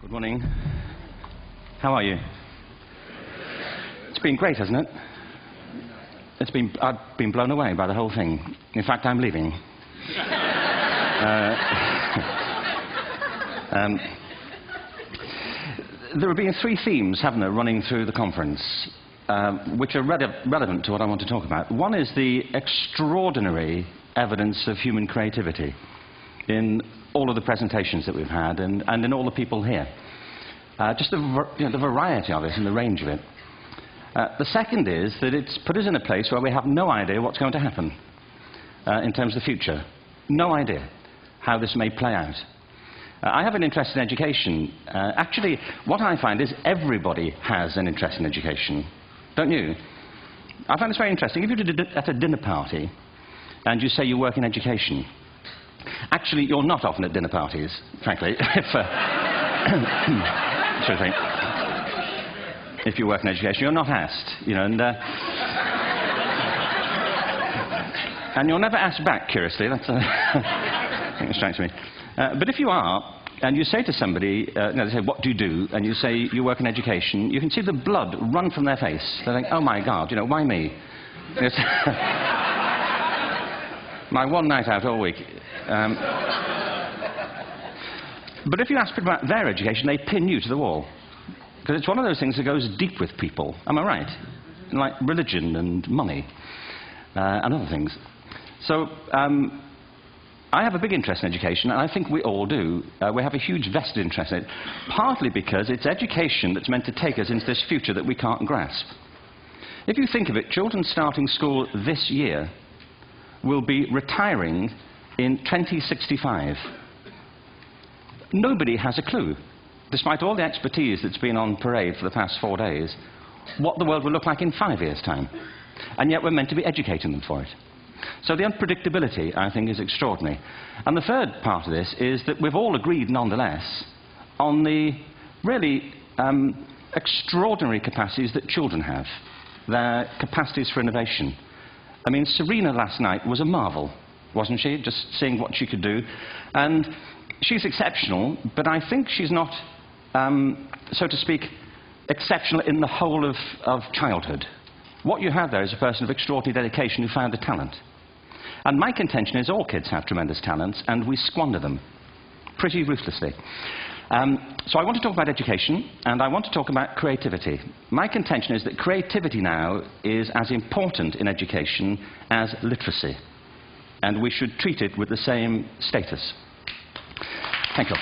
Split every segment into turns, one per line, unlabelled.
Good morning. How are you? It's been great, hasn't it? I've been blown away by the whole thing. In fact, I'm leaving. There have been three themes, haven't there, running through the conference, which are relevant to what I want to talk about. One is the extraordinary evidence of human creativity in all of the presentations that we've had and in all the people here. Just the variety of it and the range of it. The second is that it's put us in a place where we have no idea what's going to happen in terms of the future. No idea how this may play out. I have an interest in education. Actually, what I find is everybody has an interest in education. Don't you? I find this very interesting. If you're at a dinner party and you say you work in education, actually, you're not often at dinner parties, frankly, if you work in education. You're not asked, you know, and you're never asked back, curiously. That's I think it strikes me. But if you are, and you say to somebody, they say, what do you do? And you say, you work in education, you can see the blood run from their face. They think, oh my God, you know, why me? It's my one night out all week. But if you ask people about their education, they pin you to the wall. Because it's one of those things that goes deep with people. Am I right? Like religion and money and other things. So I have a big interest in education, and I think we all do. We have a huge vested interest in it, partly because it's education that's meant to take us into this future that we can't grasp. If you think of it, children starting school this year will be retiring in 2065. Nobody has a clue, despite all the expertise that's been on parade for the past 4 days, what the world will look like in 5 years' time. And yet we're meant to be educating them for it. So the unpredictability, I think, is extraordinary. And the third part of this is that we've all agreed, nonetheless, on the really extraordinary capacities that children have, their capacities for innovation. I mean, Serena last night was a marvel, wasn't she? Just seeing what she could do. And she's exceptional, but I think she's not, so to speak, exceptional in the whole of childhood. What you have there is a person of extraordinary dedication who found a talent. And my contention is all kids have tremendous talents, and we squander them pretty ruthlessly. So I want to talk about education, and I want to talk about creativity. My contention is that creativity now is as important in education as literacy, and we should treat it with the same status. Thank you.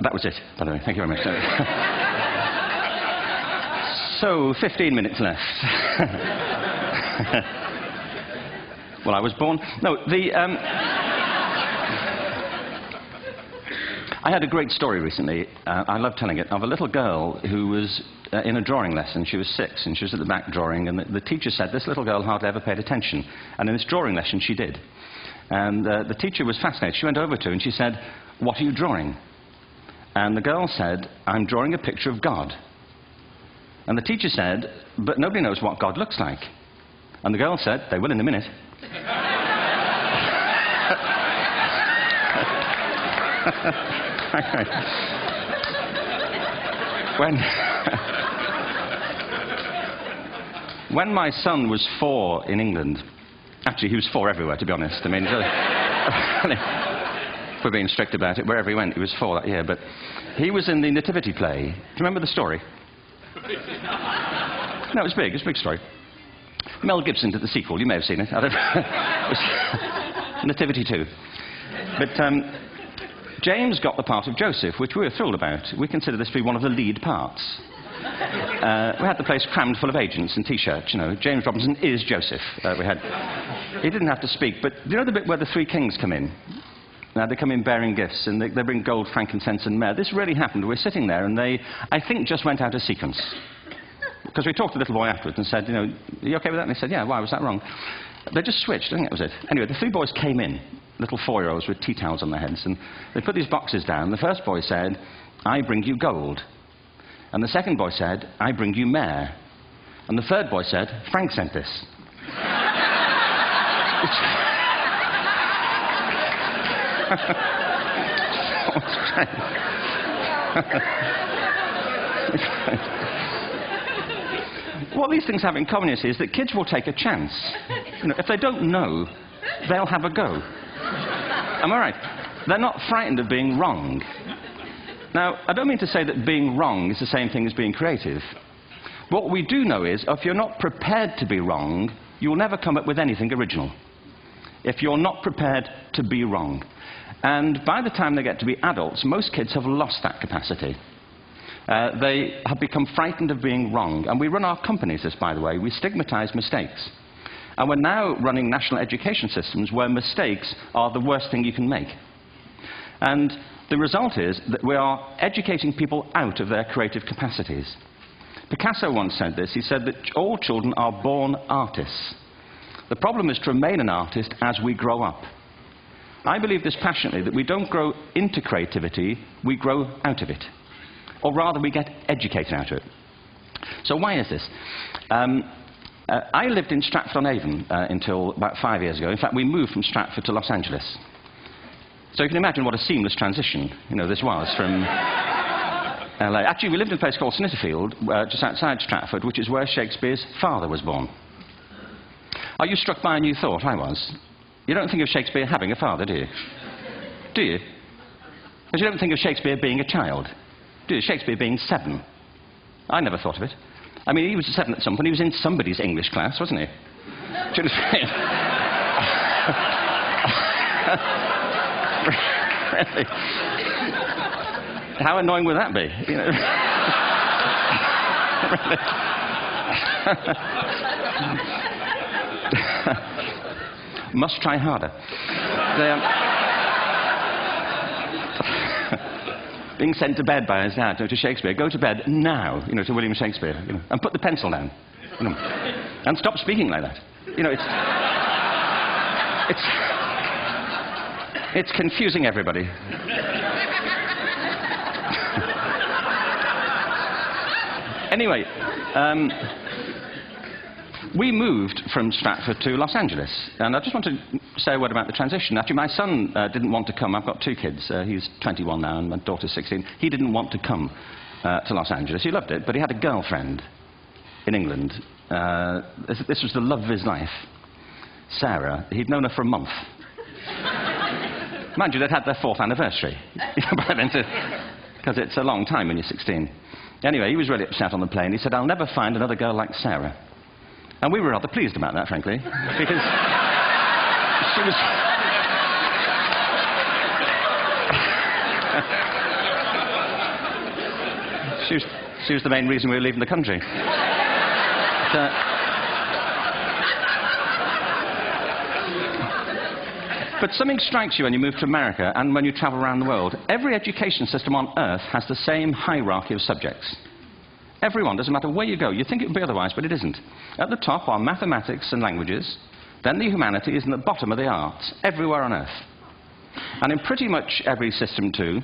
That was it, by the way. Thank you very much. So, 15 minutes left. Well, I was born... No, I had a great story recently, I love telling it, of a little girl who was in a drawing lesson. She was 6, and she was at the back drawing, and the teacher said this little girl hardly ever paid attention. And in this drawing lesson, she did. And the teacher was fascinated. She went over to her and she said, what are you drawing? And the girl said, I'm drawing a picture of God. And the teacher said, but nobody knows what God looks like. And the girl said, they will in a minute. When my son was 4 in England, actually he was 4 everywhere, to be honest. I mean, if we're being strict about it, wherever he went, he was 4 that year. But he was in the Nativity play. Do you remember the story? No, it was big. It was a big story. Mel Gibson did the sequel. You may have seen it. I don't know. It was Nativity 2. But James got the part of Joseph, which we were thrilled about. We consider this to be one of the lead parts. We had the place crammed full of agents and T-shirts, you know. James Robinson is Joseph. He didn't have to speak, but do you know the bit where the 3 kings come in? Now, they come in bearing gifts, and they bring gold, frankincense, and myrrh. This really happened. We're sitting there, and they, I think, just went out of sequence. Because we talked to the little boy afterwards and said, you know, are you okay with that? And they said, yeah, why was that wrong? They just switched. I think that was it. Anyway, the 3 boys came in, little 4-year-olds with tea towels on their heads, and they put these boxes down. The first boy said, I bring you gold. And the second boy said, I bring you myrrh. And the third boy said, Frank sent this. What these things have in common is that kids will take a chance. You know, if they don't know, they'll have a go. Am I right? They're not frightened of being wrong. Now, I don't mean to say that being wrong is the same thing as being creative. What we do know is, if you're not prepared to be wrong, you'll never come up with anything original. If you're not prepared to be wrong. And by the time they get to be adults, most kids have lost that capacity. They have become frightened of being wrong. And we run our companies this, by the way. We stigmatize mistakes. And we're now running national education systems where mistakes are the worst thing you can make. And the result is that we are educating people out of their creative capacities. Picasso once said this. He said that all children are born artists. The problem is to remain an artist as we grow up. I believe this passionately, that we don't grow into creativity, we grow out of it. Or rather, we get educated out of it. So why is this? I lived in Stratford-on-Avon until about 5 years ago. In fact, we moved from Stratford to Los Angeles. So you can imagine what a seamless transition, this was from LA. Actually, we lived in a place called Snitterfield, just outside Stratford, which is where Shakespeare's father was born. Are you struck by a new thought? I was. You don't think of Shakespeare having a father, do you? Do you? Because you don't think of Shakespeare being a child, do you? Shakespeare being 7. I never thought of it. I mean, he was 7 at some point. He was in somebody's English class, wasn't he? Really? How annoying would that be? Must try harder. Being sent to bed by his dad to Shakespeare. Go to bed now, to William Shakespeare, and put the pencil down, and stop speaking like that. It's confusing everybody. Anyway, we moved from Stratford to Los Angeles, and I just want to say a word about the transition. Actually, my son didn't want to come. I've got 2 kids. He's 21 now, and my daughter's 16. He didn't want to come to Los Angeles. He loved it, but he had a girlfriend in England. This was the love of his life, Sarah. He'd known her for a month. Mind you, they'd had their 4th anniversary, by then, because it's a long time when you're 16. Anyway, he was really upset on the plane. He said, "I'll never find another girl like Sarah." And we were rather pleased about that, frankly, because she was the main reason we were leaving the country. But something strikes you when you move to America and when you travel around the world. Every education system on Earth has the same hierarchy of subjects. Everyone, doesn't matter where you go. You think it would be otherwise, but it isn't. At the top are mathematics and languages, then the humanities, and at the bottom are the arts, everywhere on Earth. And in pretty much every system, too,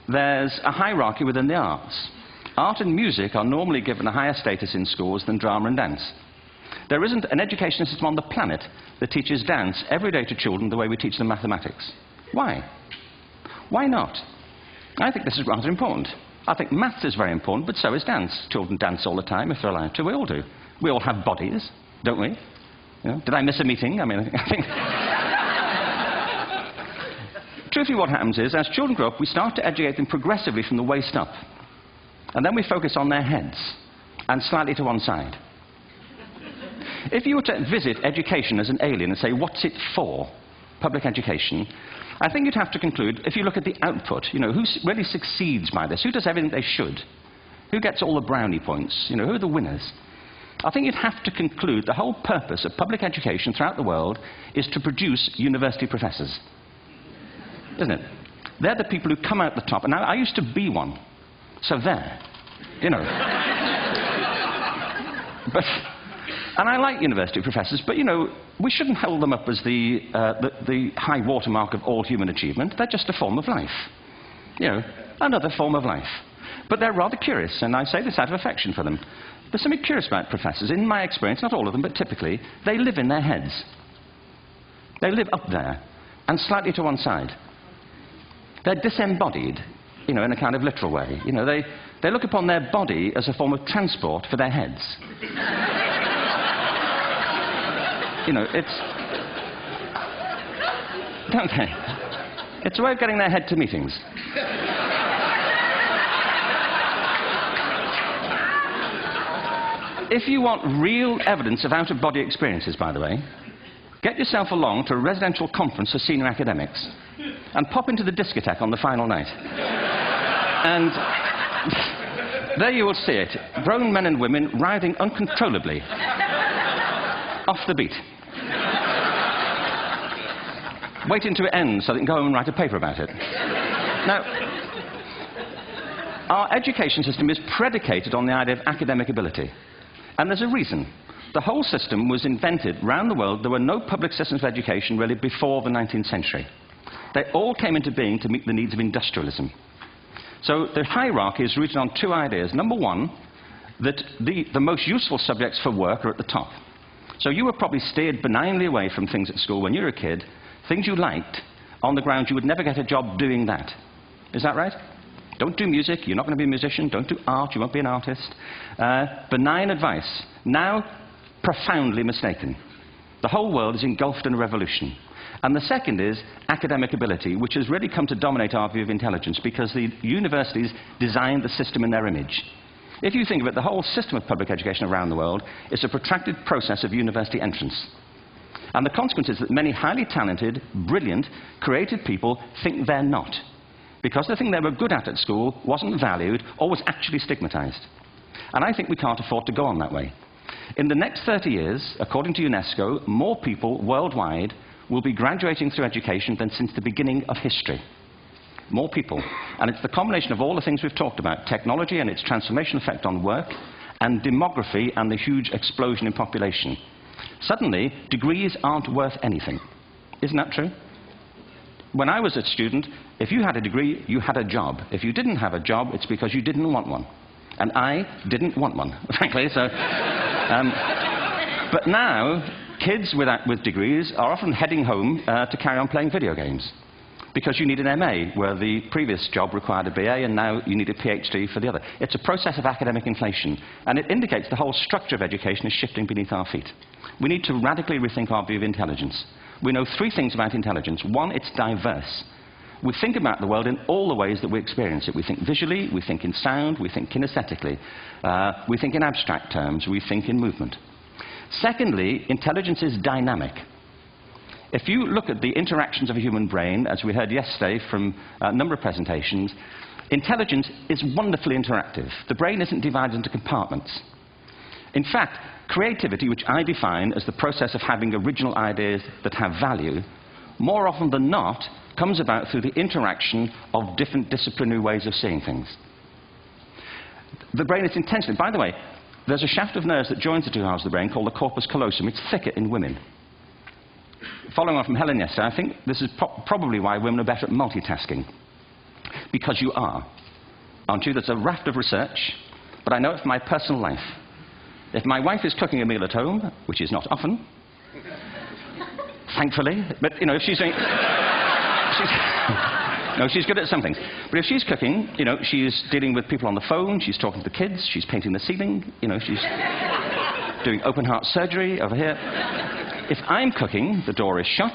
there's a hierarchy within the arts. Art and music are normally given a higher status in schools than drama and dance. There isn't an education system on the planet that teaches dance every day to children the way we teach them mathematics. Why? Why not? I think this is rather important. I think maths is very important, but so is dance. Children dance all the time if they're allowed to. We all do. We all have bodies, don't we? Did I miss a meeting? I mean, I think... Truthfully, what happens is, as children grow up, we start to educate them progressively from the waist up. And then we focus on their heads, and slightly to one side. If you were to visit education as an alien and say, what's it for, public education, I think you'd have to conclude, if you look at the output, who really succeeds by this? Who does everything they should? Who gets all the brownie points? Who are the winners? I think you'd have to conclude the whole purpose of public education throughout the world is to produce university professors. Isn't it? They're the people who come out the top. And now, I used to be one. So there. And I like university professors, but, we shouldn't hold them up as the high watermark of all human achievement. They're just a form of life. Another form of life. But they're rather curious, and I say this out of affection for them. There's something curious about professors. In my experience, not all of them, but typically, they live in their heads. They live up there, and slightly to one side. They're disembodied, in a kind of literal way. They look upon their body as a form of transport for their heads. Don't they? It's a way of getting their head to meetings. If you want real evidence of out-of-body experiences, by the way, get yourself along to a residential conference for senior academics and pop into the discotheque on the final night. And there you will see it. Grown men and women writhing uncontrollably off the beat. Waiting till it ends so they can go home and write a paper about it. Now, our education system is predicated on the idea of academic ability. And there's a reason. The whole system was invented around the world. There were no public systems of education really before the 19th century. They all came into being to meet the needs of industrialism. So the hierarchy is rooted on two ideas. Number one, that the most useful subjects for work are at the top. So you were probably steered benignly away from things at school when you were a kid, things you liked, on the grounds you would never get a job doing that. Is that right? Don't do music, you're not going to be a musician. Don't do art, you won't be an artist. Benign advice. Now, profoundly mistaken. The whole world is engulfed in a revolution. And the second is academic ability, which has really come to dominate our view of intelligence because the universities designed the system in their image. If you think of it, the whole system of public education around the world is a protracted process of university entrance. And the consequence is that many highly talented, brilliant, creative people think they're not, because the thing they were good at school wasn't valued or was actually stigmatized. And I think we can't afford to go on that way. In the next 30 years, according to UNESCO, more people worldwide will be graduating through education than since the beginning of history. More people. And it's the combination of all the things we've talked about, technology and its transformational effect on work, and demography and the huge explosion in population. Suddenly, degrees aren't worth anything. Isn't that true? When I was a student, if you had a degree, you had a job. If you didn't have a job, it's because you didn't want one. And I didn't want one, frankly. So, but now, kids with degrees are often heading home to carry on playing video games. Because you need an MA, where the previous job required a BA, and now you need a PhD for the other. It's a process of academic inflation, and it indicates the whole structure of education is shifting beneath our feet. We need to radically rethink our view of intelligence. We know three things about intelligence. One, it's diverse. We think about the world in all the ways that we experience it. We think visually, we think in sound, we think kinesthetically, we think in abstract terms, we think in movement. Secondly, intelligence is dynamic. If you look at the interactions of a human brain, as we heard yesterday from a number of presentations, intelligence is wonderfully interactive. The brain isn't divided into compartments. In fact, creativity, which I define as the process of having original ideas that have value, more often than not, comes about through the interaction of different disciplinary ways of seeing things. The brain is intensely... By the way, there's a shaft of nerves that joins the two halves of the brain called the corpus callosum. It's thicker in women. Following on from Helen yesterday, I think this is probably why women are better at multitasking. Because you are. Aren't you? There's a raft of research, but I know it from my personal life. If my wife is cooking a meal at home, which is not often, thankfully, but, if she's doing... No, she's good at some things. But if she's cooking, she's dealing with people on the phone, she's talking to the kids, she's painting the ceiling, she's doing open heart surgery over here. If I'm cooking, the door is shut,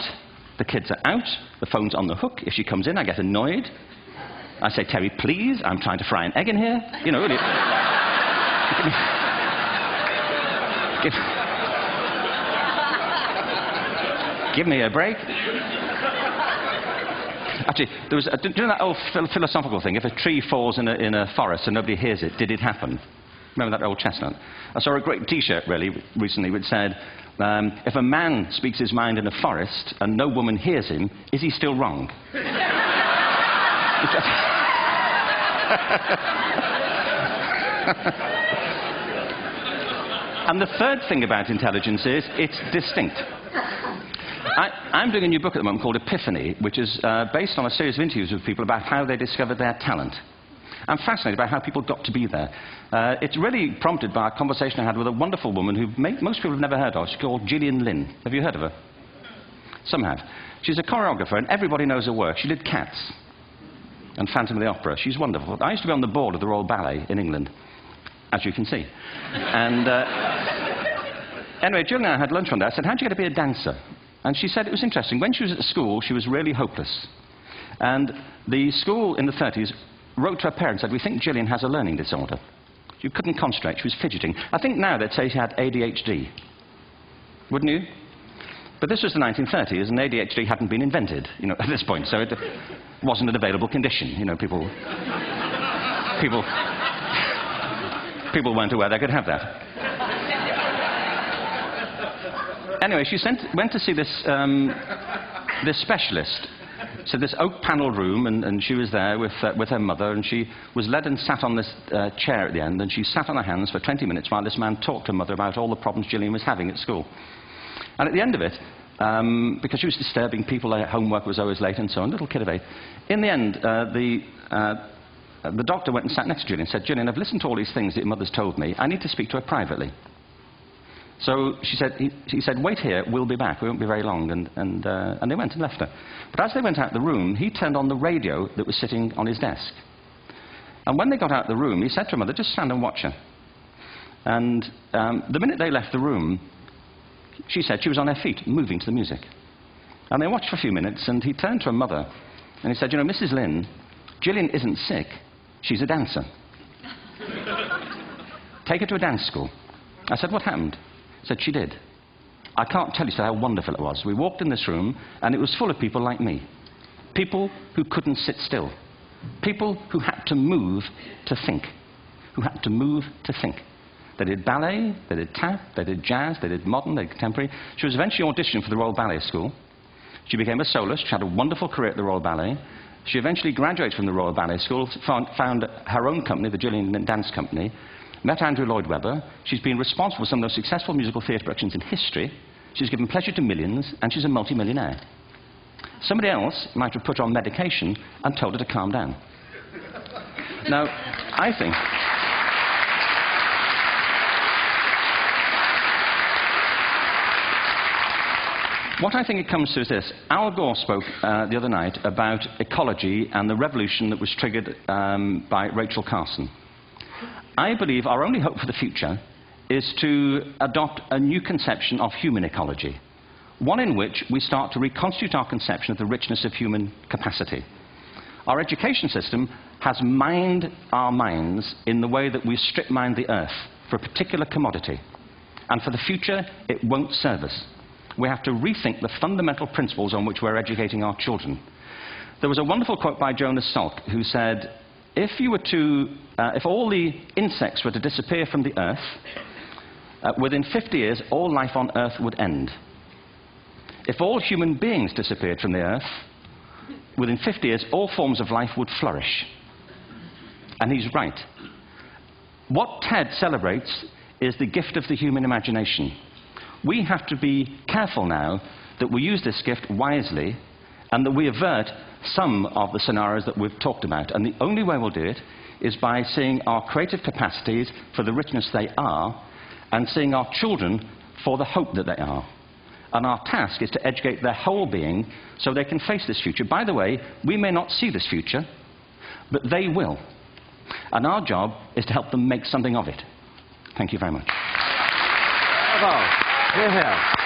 the kids are out, the phone's on the hook. If she comes in, I get annoyed. I say, Terry, please, I'm trying to fry an egg in here. Really. Give me a break. Actually, there was do you know that old philosophical thing? If a tree falls in a forest and nobody hears it, did it happen? Remember that old chestnut? I saw a great T-shirt recently which said, if a man speaks his mind in a forest and no woman hears him, is he still wrong? And the third thing about intelligence is it's distinct. I'm doing a new book at the moment called Epiphany, which is based on a series of interviews with people about how they discovered their talent. I'm fascinated by how people got to be there. It's really prompted by a conversation I had with a wonderful woman who most people have never heard of. She's called Gillian Lynn. Have you heard of her? Some have. She's a choreographer, and everybody knows her work. She did Cats. and Phantom of the Opera. She's wonderful. I used to be on the board of the Royal Ballet in England, as you can see. And anyway, Jill and I had lunch one day. I said, how'd you get to be a dancer? And she said it was interesting. When she was at school, she was really hopeless. And the school in the 30s wrote to her parents and said, we think Gillian has a learning disorder. She couldn't concentrate. She was fidgeting. I think now they'd say she had ADHD. Wouldn't you? But this was the 1930s, and ADHD hadn't been invented, at this point. So it wasn't an available condition. People weren't aware they could have that. Anyway, she went to see this specialist. So this oak-panelled room, and she was there with her mother, and she was led and sat on this chair at the end, and she sat on her hands for 20 minutes while this man talked to her mother about all the problems Gillian was having at school. And at the end of it, because she was disturbing people, their homework was always late and so on, little kid of 8, in the end, the doctor went and sat next to Gillian and said, Gillian, I've listened to all these things that your mother's told me. I need to speak to her privately. So he said, wait here, we'll be back, we won't be very long, and they went and left her. But as they went out the room, he turned on the radio that was sitting on his desk. And when they got out the room, he said to her mother, just stand and watch her. And the minute they left the room, she said she was on her feet, moving to the music. And they watched for a few minutes, and he turned to her mother, and he said, Mrs. Lynn, Gillian isn't sick, she's a dancer. Take her to a dance school. I said, what happened? Said she did. I can't tell you how wonderful it was. We walked in this room, and it was full of people like me. People who couldn't sit still. People who had to move to think. Who had to move to think. They did ballet, they did tap, they did jazz, they did modern, they did contemporary. She was eventually auditioned for the Royal Ballet School. She became a soloist. She had a wonderful career at the Royal Ballet. She eventually graduated from the Royal Ballet School, found her own company, the Gillian Dance Company, met Andrew Lloyd Webber. She's been responsible for some of the most successful musical theatre productions in history. She's given pleasure to millions, and she's a multi-millionaire. Somebody else might have put her on medication and told her to calm down. Now, I think... What I think it comes to is this. Al Gore spoke the other night about ecology and the revolution that was triggered by Rachel Carson. I believe our only hope for the future is to adopt a new conception of human ecology, one in which we start to reconstitute our conception of the richness of human capacity. Our education system has mined our minds in the way that we strip mine the earth for a particular commodity, and for the future it won't serve us. We have to rethink the fundamental principles on which we're educating our children. There was a wonderful quote by Jonas Salk, who said, if all the insects were to disappear from the earth, within 50 years, all life on earth would end. If all human beings disappeared from the earth, within 50 years, all forms of life would flourish. And he's right. What TED celebrates is the gift of the human imagination. We have to be careful now that we use this gift wisely and that we avert some of the scenarios that we've talked about. And the only way we'll do it is by seeing our creative capacities for the richness they are and seeing our children for the hope that they are. And our task is to educate their whole being so they can face this future. By the way, we may not see this future, but they will. And our job is to help them make something of it. Thank you very much.
Bravo. Hear, hear.